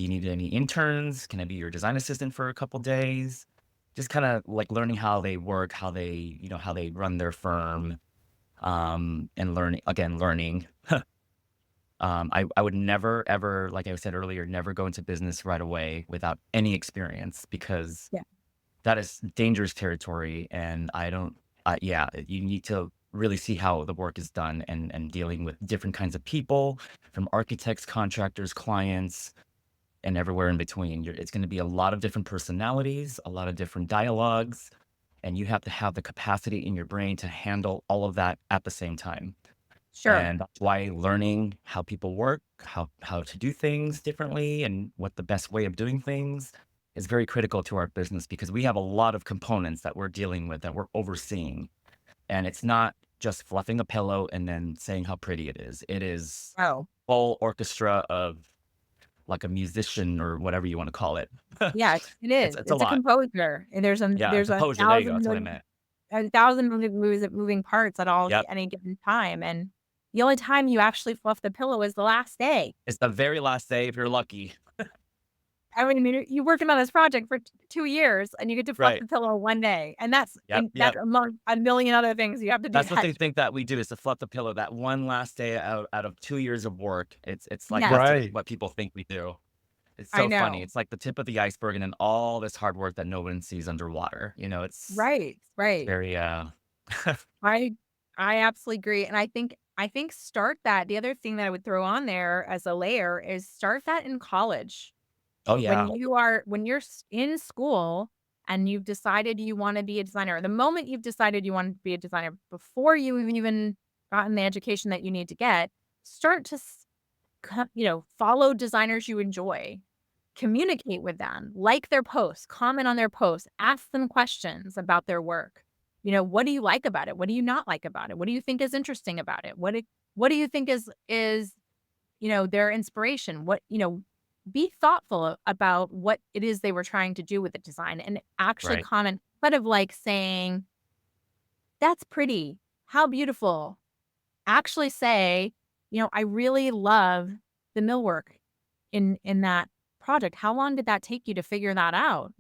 need any interns? Can I be your design assistant for a couple days? Just kind of like learning how they work, how they, how they run their firm, and learning. I would never, ever, like I said earlier, never go into business right away without any experience because Yeah. that is dangerous territory. And I don't, yeah, you need to really see how the work is done and dealing with different kinds of people from architects, contractors, clients, and everywhere in between. It's going to be a lot of different personalities, a lot of different dialogues, and you have to have the capacity in your brain to handle all of that at the same time. Sure. And that's why learning how people work, how to do things differently, and what the best way of doing things is very critical to our business because we have a lot of components that we're dealing with that we're overseeing. And it's not just fluffing a pillow and then saying how pretty it is. It is Oh, full orchestra of like a musician or whatever you want to call it. yeah, it is. It's a It's a lot. composer, and Yeah, there's composure. There you go. That's what I meant. a thousand moving parts at Yep. any given time, and the only time you actually fluff the pillow is the last day. It's the very last day if you're lucky. I mean, you're working on this project for 2 years, and you get to fluff Right. the pillow one day, and Yep. that Yep. among a million other things you have to do That's what that. they think that we do is to fluff the pillow that one last day out of 2 years of work. It's like Yes, that's Right. what people think we do. It's I so funny. know. It's like the tip of the iceberg and then all this hard work that no one sees underwater. Right, It's right. very I I absolutely agree, and I think start that. The other thing that I would throw on there as a layer is start that in college. oh yeah. When you're in school and you've decided you want to be a designer, the moment you've decided you want to be a designer, before you even gotten the education that you need to get, start to follow designers you enjoy, communicate with them, like their posts, comment on their posts, ask them questions about their work. What do you like about it? What do you not like about it? What do you think is interesting about it? What do you think is their inspiration? Be thoughtful about what it is they were trying to do with the design and actually Right. comment, instead of like saying, that's pretty. How beautiful. Actually say, I really love the millwork in that project. How long did that take you to figure that out?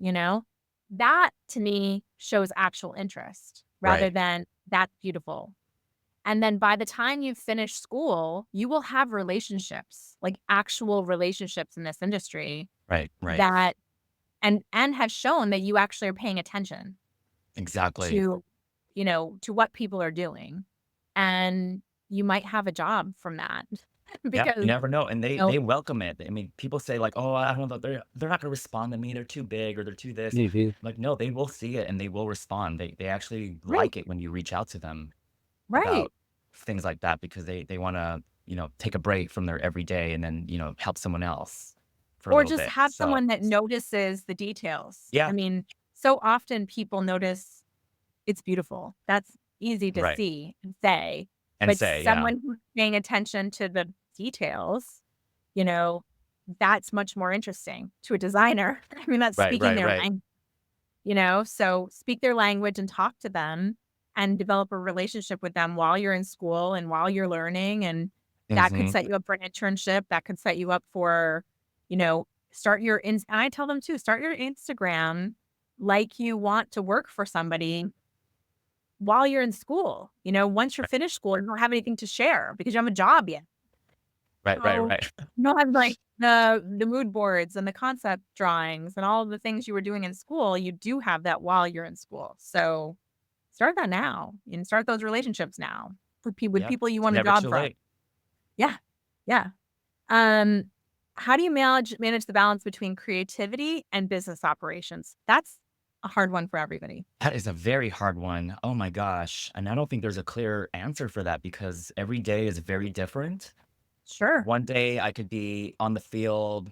That to me shows actual interest rather Right. than that's beautiful. And then by the time you finish school, you will have relationships, like actual relationships in this industry Right. Right. that and have shown that you actually are paying attention Exactly. to, to what people are doing. And you might have a job from that Yeah, you because, never know, and you know, they welcome it. I mean, people say like, "Oh, I don't know, they're not gonna respond to me. They're too big or they're too this." Mhm. Like, no, they will see it and they will respond. They actually right, like it when you reach out to them right. about things like that because they want to, take a break from their everyday and then, help someone else for a Or little just bit. have So, someone that notices the details. I yeah, mean, so often people notice it's beautiful. That's easy to right. see and say, And but say, yeah, someone who's paying attention to the details, you know, that's much more interesting to a designer. I mean, that's right, speaking right, their right. language, so speak their language and talk to them and develop a relationship with them while you're in school and while you're learning. And that could Hmm. set you up for an internship. That could set you up for, and I tell them too, start your Instagram like you want to work for somebody while you're in school. Once you're Right, finished school, you don't have anything to share because you haven't a job yet. right, right, So right. you don't have like the mood boards and the concept drawings and all of the things you were doing in school. You do have that while you're in school. So start that now and start those relationships now with Yeah, people you it's want a never job too from. late. Yeah. Yeah. Um, how do you manage the balance between creativity and business operations? That's a hard one for everybody. That is a very hard one. Oh my gosh. And I don't think there's a clear answer for that because every day is very different. Sure. One day I could be on the field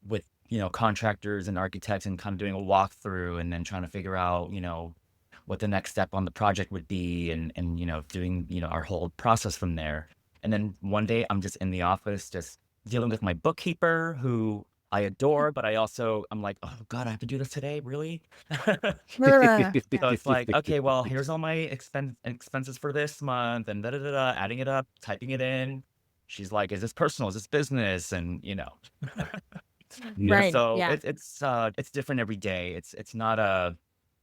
with, contractors and architects and kind of doing a walkthrough and then trying to figure out, what the next step on the project would be and doing, our whole process from there. And then one day I'm just in the office, just dealing with my bookkeeper who I adore, but I'm like, oh God, I have to do this today, really? Ugh, yeah. So it's like, okay, well, here's all my expenses for this month, and adding it up, typing it in. She's like, is this personal? Is this business? And Yeah. Right. so Yeah. it's different every day. It's not a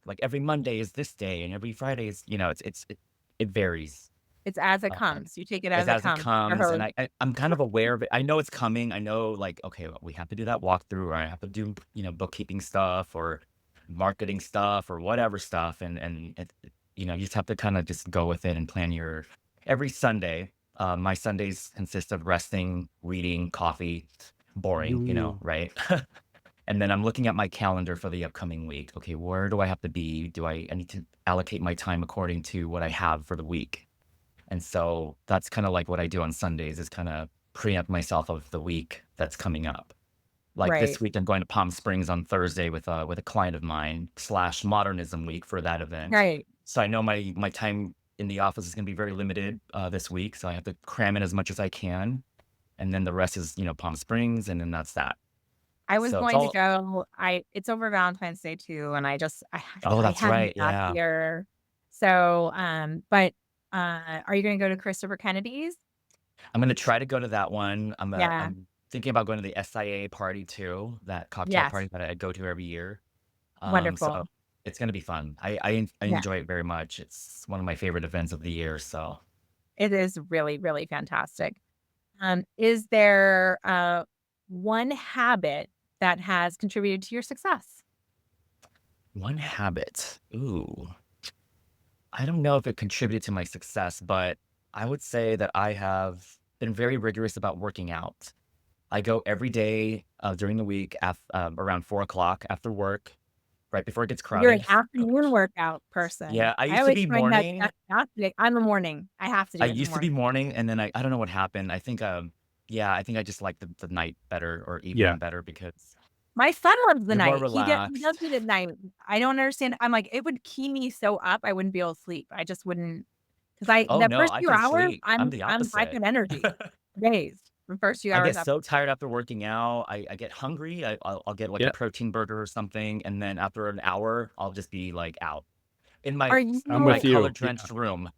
like every Monday is this day, and every Friday is it varies. It's as it Um, comes. You take it as as it as it comes for comes, her. and I'm kind of aware of it. I know it's coming. I know, like, okay, well, we have to do that walkthrough, or I have to do bookkeeping stuff or marketing stuff or whatever stuff, and you just have to kind of just go with it and plan your every Sunday. My Sundays consist of resting, reading, coffee, boring, You. right? And then I'm looking at my calendar for the upcoming week. Okay, where do I have to be? I need to allocate my time according to what I have for the week. And so that's kind of like what I do on Sundays is kind of preempt myself of the week that's coming up. Like this Right. week, I'm going to Palm Springs on Thursday with a client of mine / Modernism Week for that event. Right. So I know my time in the office is going to be very limited this week, so I have to cram in as much as I can, and then the rest is Palm Springs, and then that's that. I was So it's going to all. go. It's over Valentine's Day too, and Oh, I that's hadn't right. got Yeah. here. So, but are you going to go to Christopher Kennedy's? I'm gonna try to go to that one. Yeah. I'm thinking about going to the SIA party too, that cocktail Yes. party that I go to every year. So Wonderful. it's gonna be fun. I Yeah. enjoy it very much. It's one of my favorite events of the year. So It is really, really fantastic. Is there one habit that has contributed to your success? one habit. Ooh, I don't know if it contributed to my success, but I would say that I have been very rigorous about working out. I go every day during the week around 4 o'clock after work, right before it gets You're an crowded. afternoon workout person. Yeah, I I used to always be find that morning. fascinating. I'm a morning. I have to I do it in the used to be morning. morning, and then I don't know what happened. I think, yeah, I think I just like the night better or Yeah. evening better because My son loves the you're more night. He does relaxed. it at night. I don't understand. I'm like, it would key me so up, I wouldn't be able to sleep. I just wouldn't, because Oh, the no, first I few can hours, sleep. I'm the I'm high opposite. on energy. Days. The first few I hours get after. so tired after working out. I get hungry. I'll get like a Yeah. protein burger or something, and then after an hour, I'll just be like out in Are I'm my with you color you. Yeah. drenched room.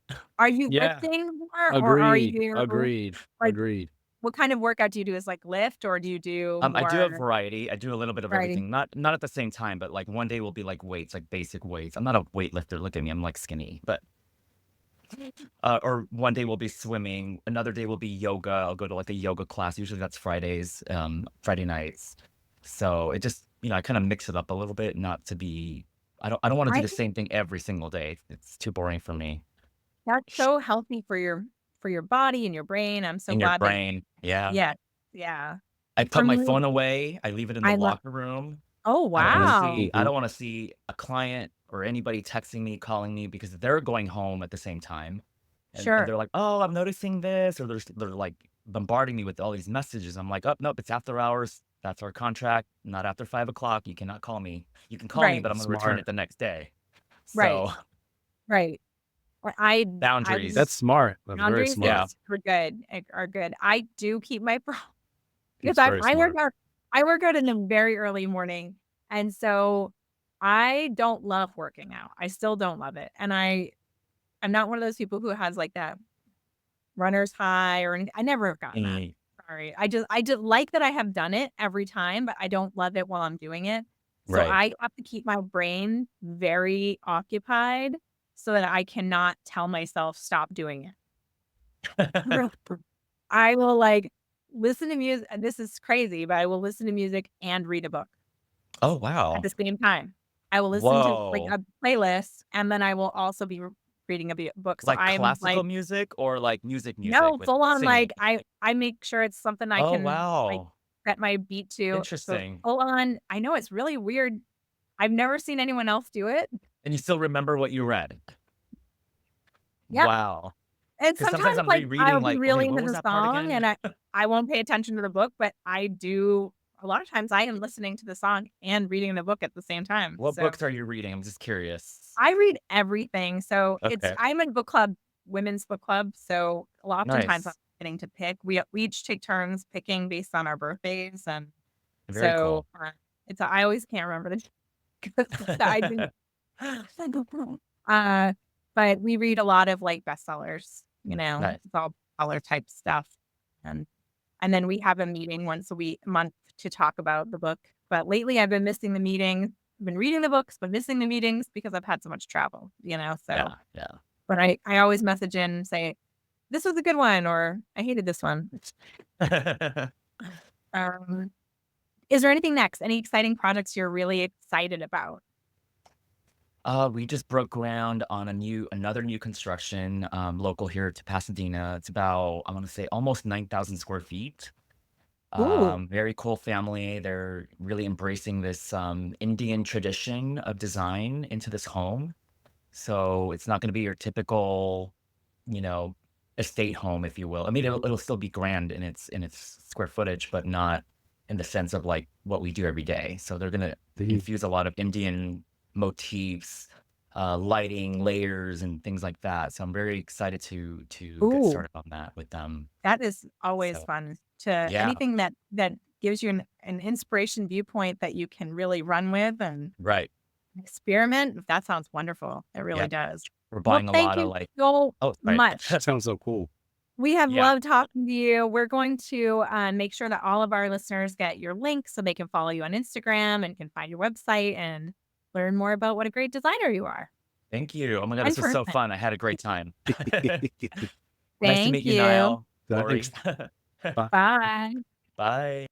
Yeah. lifting more, or are Agreed. you Agreed. like, Agreed. what kind of workout do you do? Is like lift, or do you do I do a more variety. I do a little bit of riding? everything. Not at the same time, but like one day will be like weights, like basic weights. I'm not a weightlifter. Look at me. I'm like skinny, but or one day will be swimming. Another day will be yoga. I'll go to like a yoga class. Usually that's Fridays, Friday nights. So it just, I kind of mix it up a little bit, not to be. I don't want to do I the think same thing every single day. It's too boring for me. that's so healthy for your body and your brain. I'm so In your glad that brain, yeah. yeah, yeah. I For put my me, phone away. I leave it in the I love. locker room. Oh wow, I Mhm. don't want to see a client or anybody texting me, calling me because they're going home at the same time. And sure, they're like, "Oh, I'm noticing this," or they're like bombarding me with all these messages. I'm like, "Oh, nope, it's after hours. That's our contract. Not after 5 o'clock. You cannot call me. You can call me, right, but I'm gonna return it Smart. the next day." right, So right. Or I That's boundaries. smart. That's very boundaries is smart. Yeah. super good. Are good. I do keep my phone because It's very smart. I work out in the very early morning, and so I don't love working out. I still don't love it, and I'm not one of those people who has like that runner's high or anything. I never have gotten that. Mm, Sorry. I just like that I have done it every time, but I don't love it while I'm doing it. So right. I have to keep my brain very occupied so that I cannot tell myself stop doing it. I will like listen to music. This is crazy, but I will listen to music and read a book Oh, at wow. the same time. I will listen to like Whoa. a playlist, and then I will also be reading a book. So Like I'm classical like, music or like music no, with full on, singing? like, I make sure it's something I Oh, can, like, wow. set my beat to. So Interesting. full on, I know it's really weird. I've never seen anyone else do it. And you still remember what you read? Yep. Wow. And Because sometimes sometimes, I'm like, rereading I'll be like, "Okay, really what into was the that part song, again?" and I won't pay attention to the book, but I do a lot of times I am listening to the song and reading the book at the same time. What So books are you reading? I'm just curious. I read everything. So Okay. I'm in book club, women's book club. So oftentimes I'm Nice. getting to pick. We each take turns picking based on our birthdays, and Very so cool. I always can't remember the because I do. Uh, but we read a lot of like bestsellers. Nice. It's all color type stuff, and then we have a meeting once a month to talk about the book. But lately, I've been missing the meeting. I've been reading the books, but missing the meetings because I've had so much travel. So. Yeah, yeah. But I always message in and say, "This was a good one," or "I hated this one." Um, is there anything next? Any exciting projects you're really excited about? We just broke ground on another new construction, local here to Pasadena. It's about, I want to say, almost 9,000 square feet. Ooh, Very cool family. They're really embracing this Indian tradition of design into this home. So it's not going to be your typical, you know, estate home, if you will. I mean, it'll still be grand in its square footage, but not in the sense of like what we do every day. So they're gonna Mhm. infuse a lot of Indian motifs, lighting, layers, and things like that. So I'm very excited to get ooh, started on that with them. that is always So fun. To yeah, anything that gives you an inspiration viewpoint that you can really run with and right. experiment. That sounds wonderful. It really Yeah, does. we're Well, buying a thank lot of you like. so Oh, sorry. much. That sounds so cool. We have Yeah, loved talking to you. We're going to make sure that all of our listeners get your links so they can follow you on Instagram and can find your website and learn more about what a great designer you are thank you. Oh my God, in this was so person. fun. I had a great time. Nice to Thank meet you, you. Nile, Laurie. Thanks. Bye. Bye. Bye.